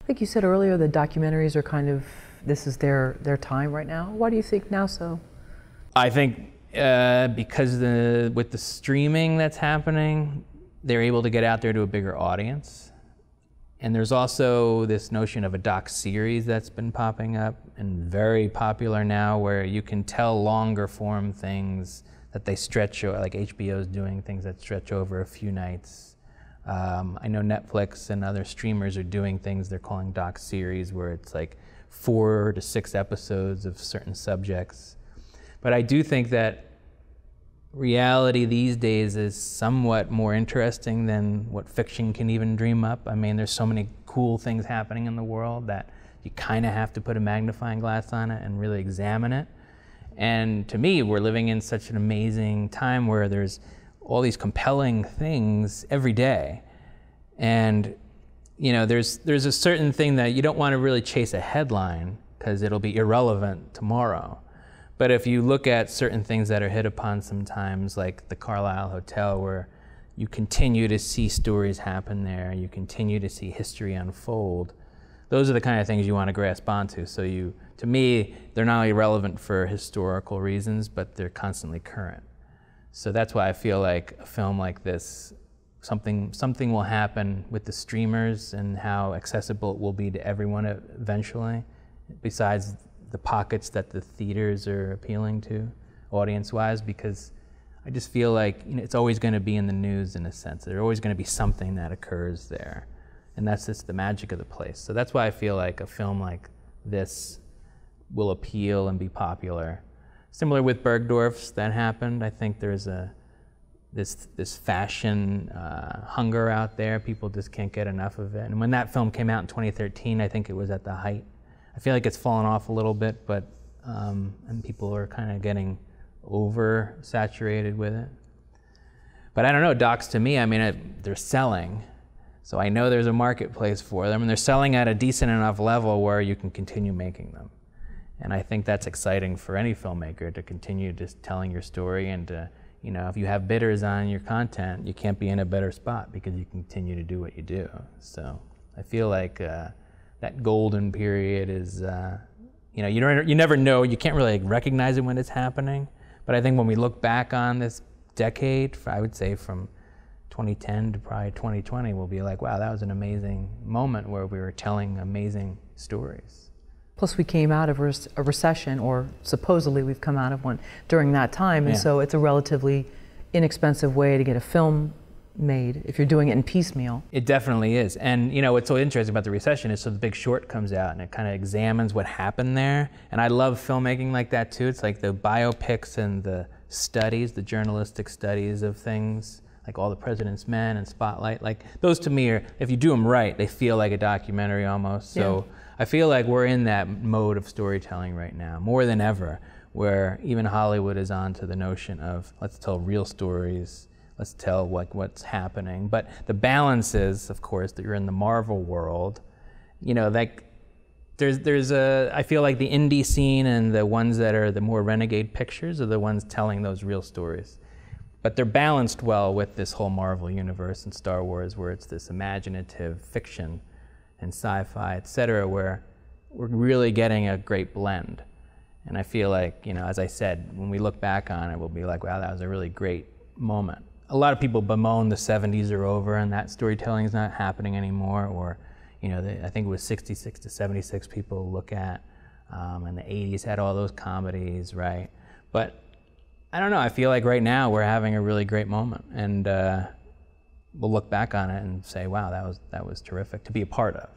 I think you said earlier that documentaries are kind of, this is their time right now. Why do you think now so? I think because with the streaming that's happening, they're able to get out there to a bigger audience. And there's also this notion of a doc series that's been popping up and very popular now, where you can tell longer form things that they stretch, like HBO's doing things that stretch over a few nights. I know Netflix and other streamers are doing things they're calling doc series, where it's like 4 to 6 episodes of certain subjects. But I do think that reality these days is somewhat more interesting than what fiction can even dream up. I mean, there's so many cool things happening in the world that you kind of have to put a magnifying glass on it and really examine it. And to me, we're living in such an amazing time where there's all these compelling things every day. And you know, there's a certain thing that you don't want to really chase a headline because it'll be irrelevant tomorrow. But if you look at certain things that are hit upon sometimes, like the Carlyle Hotel, where you continue to see stories happen there, you continue to see history unfold, those are the kind of things you want to grasp onto. So to me, they're not only relevant for historical reasons, but they're constantly current. So that's why I feel like a film like this, something will happen with the streamers and how accessible it will be to everyone eventually, besides the pockets that the theaters are appealing to audience-wise, because I just feel like, you know, it's always going to be in the news in a sense. There's always going to be something that occurs there, and that's just the magic of the place. So that's why I feel like a film like this will appeal and be popular. Similar with Bergdorf's that happened. I think there's this fashion hunger out there. People just can't get enough of it. And when that film came out in 2013, I think it was at the height. I feel like it's fallen off a little bit, but and people are kind of getting oversaturated with it. But I don't know, docs to me, I mean, they're selling. So I know there's a marketplace for them, and they're selling at a decent enough level where you can continue making them. And I think that's exciting for any filmmaker, to continue just telling your story, and to, you know, if you have bidders on your content, you can't be in a better spot because you continue to do what you do. So I feel like that golden period is, you know, you never know, you can't really recognize it when it's happening. But I think when we look back on this decade, I would say from 2010 to probably 2020, we'll be like, wow, that was an amazing moment where we were telling amazing stories. Plus we came out of a recession, or supposedly we've come out of one during that time, and so it's a relatively inexpensive way to get a film made if you're doing it in piecemeal. It definitely is. And you know, what's so interesting about the recession is, so The Big Short comes out and it kind of examines what happened there. And I love filmmaking like that too. It's like the biopics and the studies, the journalistic studies of things, like All the President's Men and Spotlight. Like those to me are, if you do them right, they feel like a documentary almost. So I feel like we're in that mode of storytelling right now, more than ever, where even Hollywood is on to the notion of, let's tell real stories, let's tell what's happening. But the balance is, of course, that you're in the Marvel world. You know, like I feel like the indie scene and the ones that are the more renegade pictures are the ones telling those real stories. But they're balanced well with this whole Marvel universe and Star Wars, where it's this imaginative fiction and sci-fi, etc., where we're really getting a great blend. And I feel like, you know, as I said, when we look back on it, we'll be like, wow, that was a really great moment. A lot of people bemoan the 70s are over and that storytelling is not happening anymore, or, you know, I think it was 66 to 76 people look at, and the 80s had all those comedies, right? But I don't know, I feel like right now we're having a really great moment, and we'll look back on it and say, wow, that was terrific to be a part of.